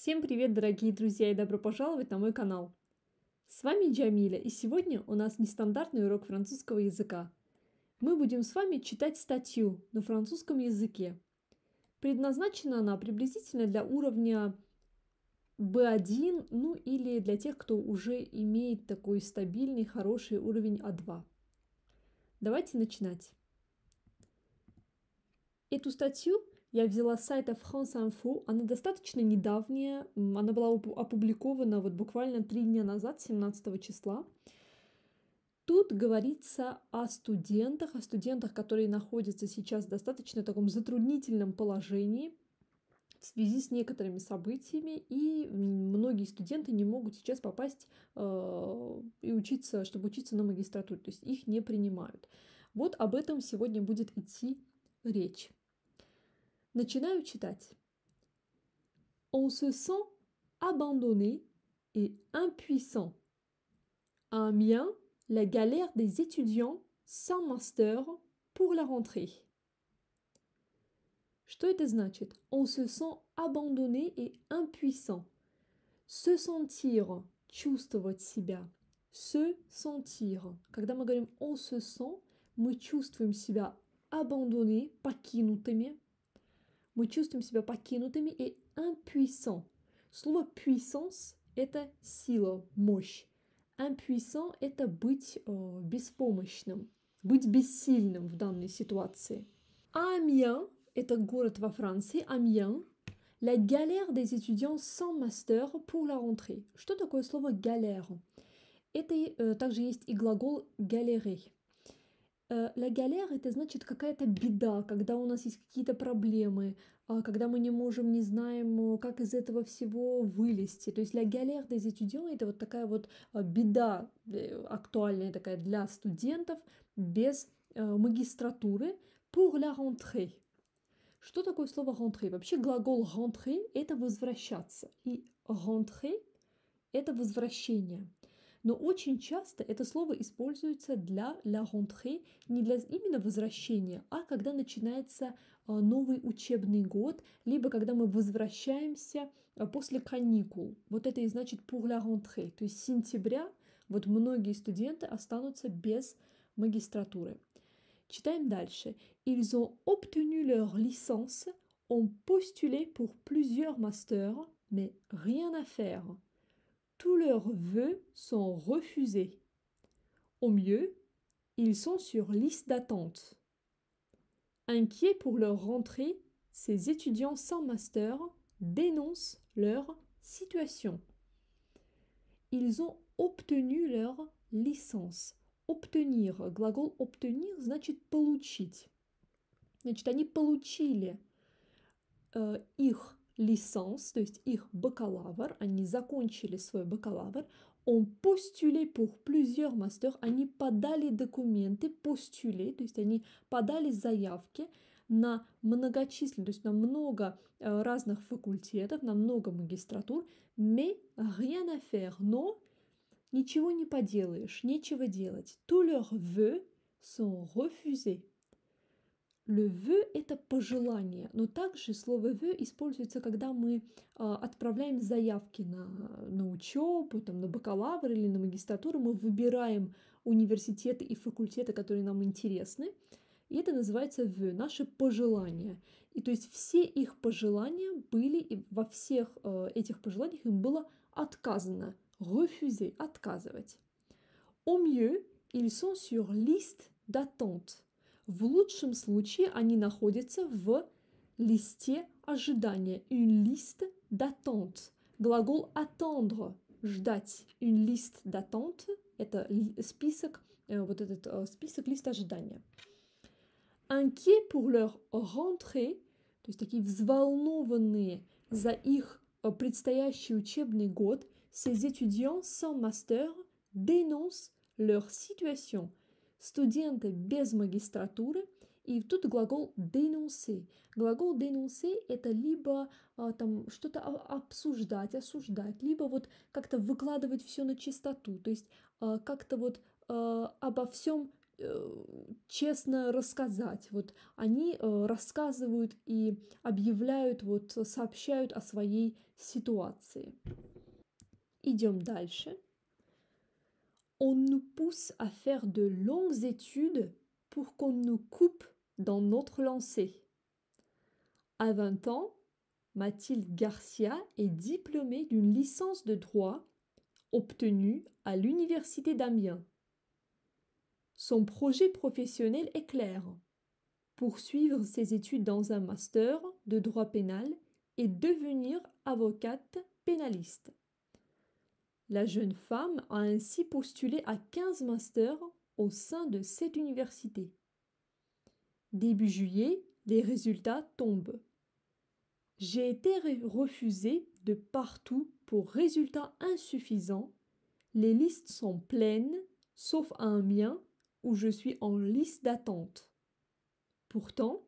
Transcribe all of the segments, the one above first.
Всем привет, дорогие друзья, и добро пожаловать на мой канал. С вами Джамиля, и сегодня у нас нестандартный урок французского языка. Мы будем с вами читать статью на французском языке. Предназначена она приблизительно для уровня B1, ну или для тех, кто уже имеет такой стабильный, хороший уровень А2. Давайте начинать. Эту статью я взяла с сайта France Info. Она достаточно недавняя. Она была опубликована вот буквально 3 дня назад, 17 числа. Тут говорится о студентах, которые находятся сейчас в достаточно таком затруднительном положении в связи с некоторыми событиями, и многие студенты не могут сейчас попасть и учиться, чтобы учиться на магистратуре, то есть их не принимают. Вот об этом сегодня будет идти речь. Начинаю читать. On se sent abandonné et impuissant. À Amiens, la galère des étudiants sans master pour la rentrée. Что это значит? On se sent abandonné et impuissant. Se sentir, чувствовать себя. Se sentir. Когда мы говорим on se sent, мы чувствуем себя abandonné, покинутыми. Мы чувствуем себя покинутыми и impuissant. Слово puissance – это сила, мощь. Impuissant – это быть беспомощным, быть бессильным в данной ситуации. Amiens – это город во Франции, Amiens. La galère des étudiants sans master pour la rentrée. Что такое слово galère? Это также есть и глагол galérer. La galère – это значит какая-то беда, когда у нас есть какие-то проблемы, когда мы не можем, не знаем, как из этого всего вылезти. То есть la galère des étudiants – это вот такая вот беда актуальная такая для студентов без магистратуры pour la rentrée. Что такое слово rentrer? Вообще глагол rentrer – это возвращаться, и rentrer – это возвращение. Но очень часто это слово используется для la rentrée не для именно возвращения, а когда начинается новый учебный год, либо когда мы возвращаемся после каникул. Вот это и значит pour la rentrée. То есть с сентября вот многие студенты останутся без магистратуры. Читаем дальше. Ils ont obtenu leur licence, ont postulé pour plusieurs masters, mais rien à faire. Tous leurs vœux sont refusés. Au mieux, ils sont sur liste d'attente. Inquiets pour leur rentrée, ces étudiants sans master dénoncent leur situation. Ils ont obtenu leur licence. Obtenir. Глагол obtenir значит получить. Значит, они получили их licence, то есть их бакалавр, они закончили свой бакалавр, ont postulé pour plusieurs masters, они подали документы, postulé, то есть они подали заявки на многочисленные, то есть на много разных факультетов, на много магистратур, mais rien à faire, но ничего не поделаешь, нечего делать. Tous leurs vœux sont refusés. Le vœu – это пожелание, но также слово vœu используется, когда мы отправляем заявки на учебу, там, на бакалавр или на магистратуру. Мы выбираем университеты и факультеты, которые нам интересны, и это называется vœu, наши пожелания. И то есть все их пожелания были, и во всех этих пожеланиях им было отказано. Refuser – отказывать. Au mieux, ils sont sur liste d'attente. В лучшем случае они находятся в листе ожидания. Une liste d'attente. Глагол attendre – ждать. Une liste d'attente – это список, вот этот список, лист ожидания. Inquiets pour leur rentrée, то есть такие взволнованные за их предстоящий учебный год, ces étudiants sans master dénoncent leur situation. Студенты без магистратуры, и тут глагол dénoncer. Глагол dénoncer – это либо там что-то обсуждать, осуждать, либо вот как-то выкладывать все на чистоту, то есть как-то вот обо всем честно рассказать. Вот они рассказывают и объявляют, вот сообщают о своей ситуации. Идем дальше. On nous pousse à faire de longues études pour qu'on nous coupe dans notre lancée. À 20 ans, Mathilde Garcia est diplômée d'une licence de droit obtenue à l'université d'Amiens. Son projet professionnel est clair: poursuivre ses études dans un master de droit pénal et devenir avocate pénaliste. La jeune femme a ainsi postulé à 15 masters au sein de cette université. Début juillet, les résultats tombent. J'ai été refusée de partout pour résultats insuffisants. Les listes sont pleines, sauf un mien où je suis en liste d'attente. Pourtant,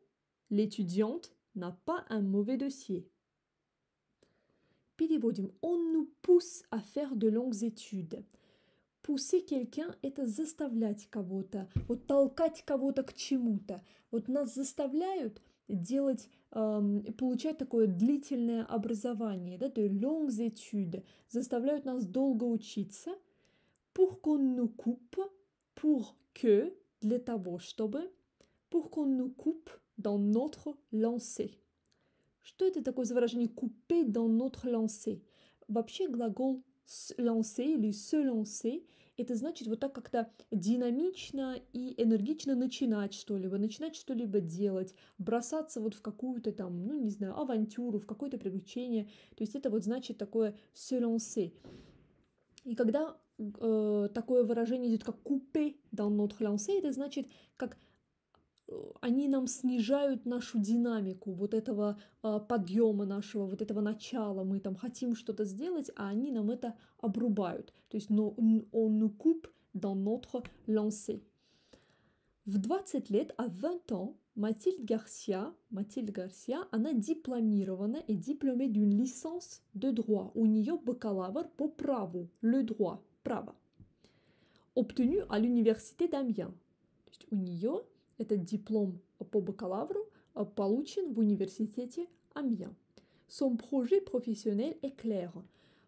l'étudiante n'a pas un mauvais dossier. Переводим. On nous pousse à faire de longues études. Pousser quelqu'un – это заставлять кого-то, вот толкать кого-то к чему-то. Вот нас заставляют делать, получать такое длительное образование, да, de longues études, заставляют нас долго учиться. Pour qu'on nous coupe, pour que, для того, чтобы, pour qu'on nous coupe dans notre lancée. Что это такое за выражение couper dans notre lancée? Вообще глагол lancer или se lancer – это значит вот так как-то динамично и энергично начинать что-либо, начинать что-либо делать, бросаться вот в какую-то там, ну не знаю, авантюру, в какое-то приключение. То есть это вот значит такое se lancer. И когда такое выражение идет как couper dans notre lancée, это значит как они нам снижают нашу динамику вот этого подъема нашего, вот этого начала. Мы там хотим что-то сделать, а они нам это обрубают. То есть on nous coupe dans notre lancée. В 20 лет, à 20 ans, Mathilde Garcia, она дипломирована и диплômée d'une licence de droit. У нее бакалавр по праву, le droit, право. Obtenu à l'université d'Amiens. То есть у нее этот диплом по бакалавру получен в университете Амьен. Son projet professionnel est clair.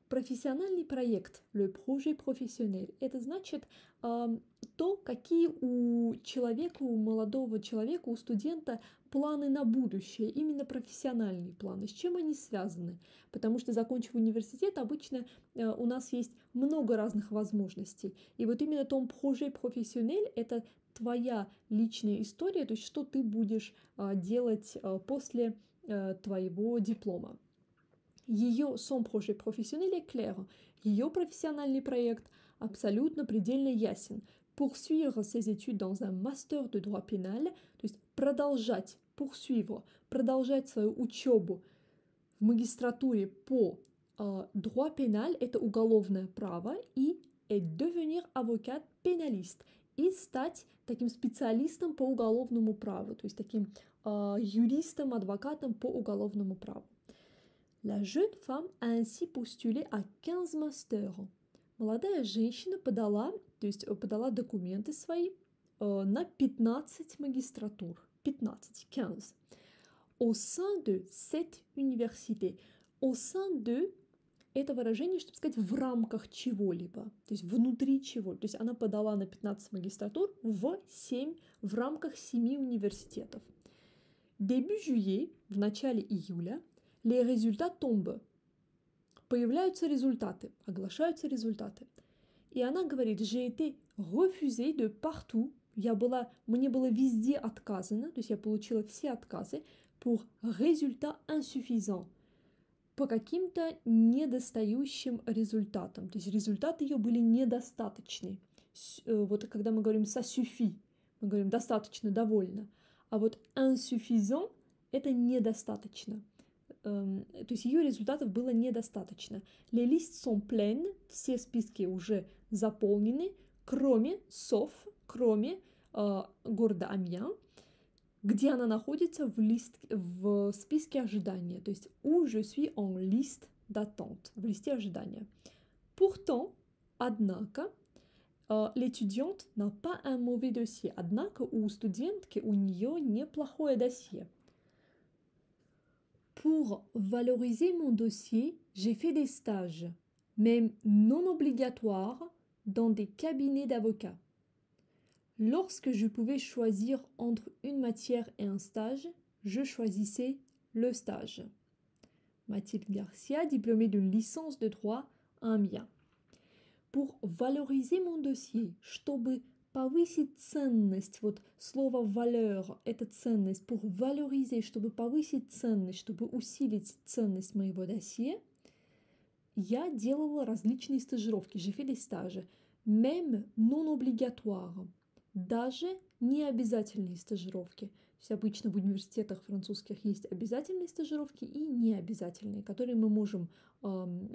Профессиональный проект, le projet professionnel, это значит то, какие у человека, у молодого человека, у студента планы на будущее, именно профессиональные планы, с чем они связаны. Потому что, закончив университет, обычно у нас есть много разных возможностей. И вот именно ton projet professionnel – это твоя личная история, то есть что ты будешь делать после твоего диплома. Son projet professionnel est clair. Ее профессиональный проект абсолютно предельно ясен. Poursuivre ses études dans un master de droit pénal, то есть продолжать, poursuivre, продолжать свою учебу в магистратуре по droit pénal, это уголовное право, и devenir avocat pénaliste, и стать таким специалистом по уголовному праву, то есть таким юристом, адвокатом по уголовному праву. La jeune femme a ainsi postulé à 15 masters. Молодая женщина подала документы свои на 15 магистратур. 15. Au sein de cette université. Au sein de – это выражение, чтобы сказать, в рамках чего-либо, то есть внутри чего. То есть она подала на 15 магистратур в рамках 7 университетов. Début juillet, в начале июля, les résultats tombent. Появляются результаты, оглашаются результаты. И она говорит: j'ai été refusée de partout. Мне было везде отказано, то есть я получила все отказы pour résultats insuffisants, по каким-то недостающим результатам. То есть результаты ее были недостаточны. Вот когда мы говорим ça suffit, мы говорим достаточно, довольно. А вот insuffisant – это недостаточно. То есть ее результатов было недостаточно. Les listes sont pleines, все списки уже заполнены, кроме города Амьен, где она находится в списке ожидания, то есть où je suis en liste d'attente, в листе ожидания. Pourtant, однако, l'étudiante n'a pas un mauvais dossier. Однако у студентки у нее неплохое досье. Pour valoriser mon dossier, j'ai fait des stages, même non obligatoires, dans des cabinets d'avocats. Lorsque je pouvais choisir entre une matière et un stage, je choisissais le stage. Mathilde Garcia, diplômée d'une licence de droit à Amiens. Pour valoriser mon dossier, чтобы повысить ценность, вот слово valeur, это ценность, pour valoriser, чтобы повысить ценность, чтобы усилить ценность моего досье, я делала различные стажировки, j'ai fait des stages, même non obligatoires, даже не обязательные стажировки. То есть обычно в университетах французских есть обязательные стажировки и необязательные, которые мы можем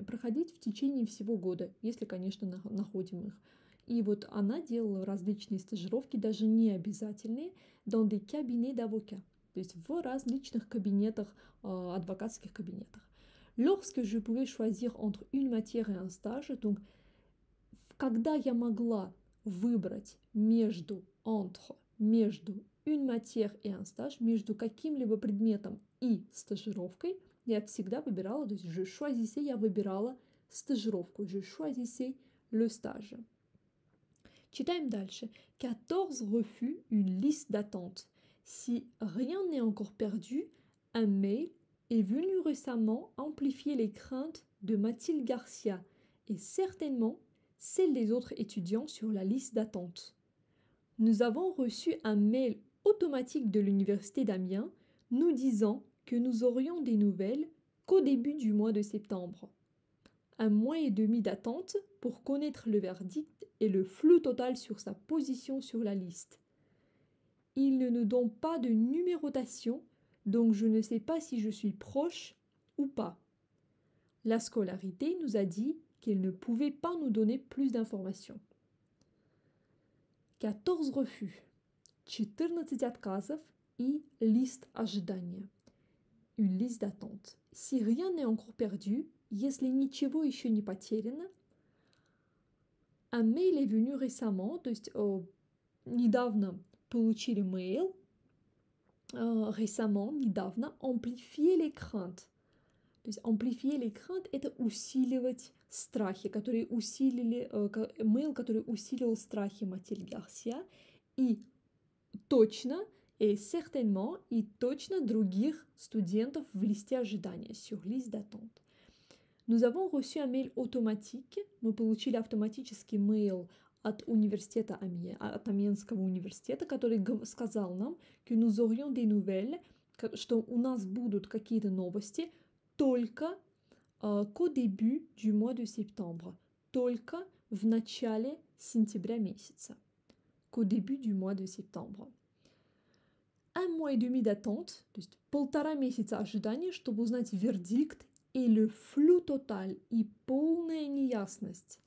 проходить в течение всего года, если, конечно, находим их. И вот она делала различные стажировки, даже необязательные, dans des cabinets d'avocats, то есть в различных кабинетах, адвокатских кабинетах. Lorsque je pouvais choisir entre une matière et un stage, donc когда я могла выбрать между une matière et un stage, между каким-либо предметом и стажировкой, я всегда выбирала, то есть je choisissais, я выбирала стажировку, je choisissais le stage. Читаем дальше. 14 refus, une liste d'attente. Si rien n'est encore perdu, un mail est venu récemment amplifier les craintes de Mathilde Garcia et certainement celles des autres étudiants sur la liste d'attente. Nous avons reçu un mail automatique de l'université d'Amiens nous disant que nous aurions des nouvelles qu'au début du mois de septembre. Un mois et demi d'attente pour connaître le verdict et le flou total sur sa position sur la liste. Il ne nous donne pas de numérotation, donc je ne sais pas si je suis proche ou pas. La scolarité nous a dit qu'elle ne pouvait pas nous donner plus d'informations. 14 refus, 14 отказов и лист ожидания. Une liste d'attente. Si rien n'est encore perdu, если ничего еще не потеряно, un mail est venu récemment, то есть недавно получили mail, récemment, недавно, amplifier les craintes. То есть amplifier les craintes – это усиливать страхи, которые усилили, mail, который усилил страхи Матильд Гарсия, и точно, et certainement, и точно других студентов в листе ожидания, sur liste d'attente. Nous avons reçu un mail automatique, мы получили автоматический mail от университета от Амьенского университета, который сказал нам, que nous aurions des nouvelles, что у нас будут какие-то новости, только qu'au début du mois de septembre, только в начале сентября месяца, qu'au début du mois de septembre. Un mois et demi d'attente, то есть 1,5 месяца ожидания, чтобы узнать вердикт, и le flou total, и полная неясность.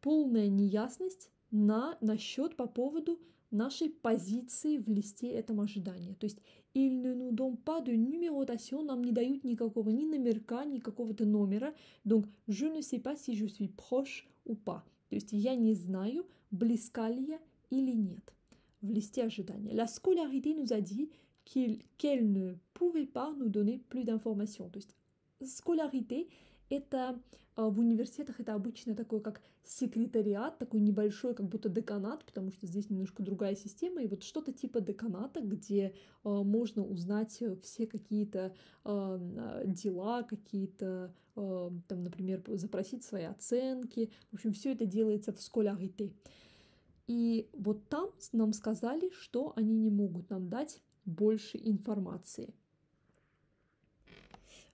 Полная неясность насчет по поводу нашей позиции в листе этого ожидания. То есть il ne nous donne pas de numérotation, нам не дают никакого ни номерка, ни какого-то номера. Donc je ne sais pas si je suis proche ou pas. То есть я не знаю, близка ли я или нет. В листе ожидания. La scolarité nous a dit qu'elle ne pouvait pas nous donner plus d'informations. То есть scolarité это в университетах это обычно такой как секретариат, такой небольшой как будто деканат, потому что здесь немножко другая система, и вот что-то типа деканата, где можно узнать все какие-то дела, какие-то, там, например, запросить свои оценки. В общем, все это делается в scolarité. И вот там нам сказали, что они не могут нам дать больше информации.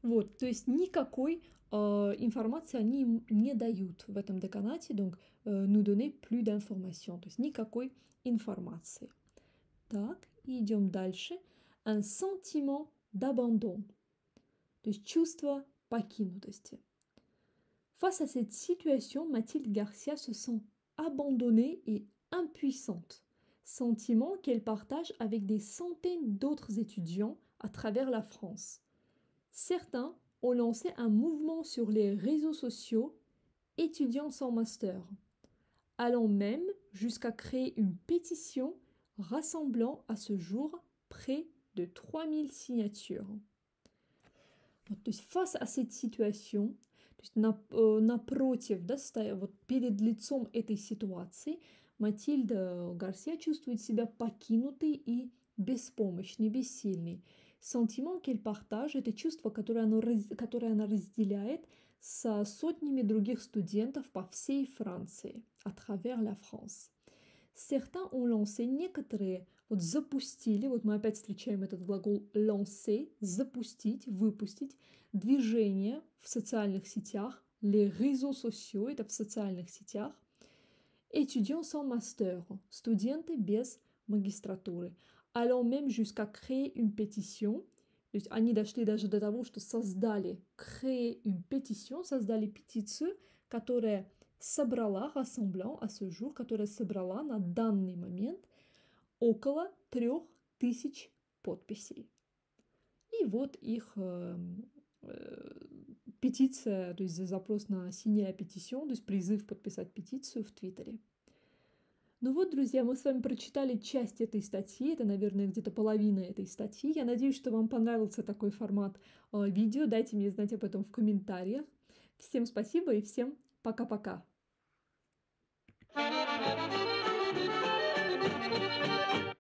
Вот, то есть никакой информации они не дают в этом деканате, donc nous donner plus d'informations, то есть никакой информации. Так, и идем дальше. Un sentiment d'abandon, то есть чувство покинутости. Face à cette situation, Mathilde Garcia se sent abandonnée et impuissante, sentiment qu'elle partage avec des centaines d'autres étudiants à travers la France. Certains ont lancé un mouvement sur les réseaux sociaux, étudiants sans master, allant même jusqu'à créer une pétition rassemblant à ce jour près de 3000 signatures. Вот, то есть face à cette situation, то есть напротив, да, вот перед лицом этой ситуации, Матильда Гарсия чувствует себя покинутой и беспомощной, бессильной. Sentiment qu'elle partage, это чувство, которое она разделяет с сотнями других студентов по всей Франции, à travers la France. Certains ont lancé, некоторые вот запустили, вот мы опять встречаем этот глагол lancer, запустить, выпустить, движение в социальных сетях, les réseaux sociaux, это в социальных сетях, étudiants sans master, студенты без магистратуры, allant même jusqu'à créer une pétition, то есть они дошли даже до того, что создали, créer une pétition, создали петицию, которая собрала, rassemblant à ce jour, которая собрала на данный момент около 3000 подписей. И вот их петиция, то есть запрос на signer pétition, то есть призыв подписать петицию в Твиттере. Ну вот, друзья, мы с вами прочитали часть этой статьи, это, наверное, где-то половина этой статьи. Я надеюсь, что вам понравился такой формат видео. Дайте мне знать об этом в комментариях. Всем спасибо и всем пока-пока.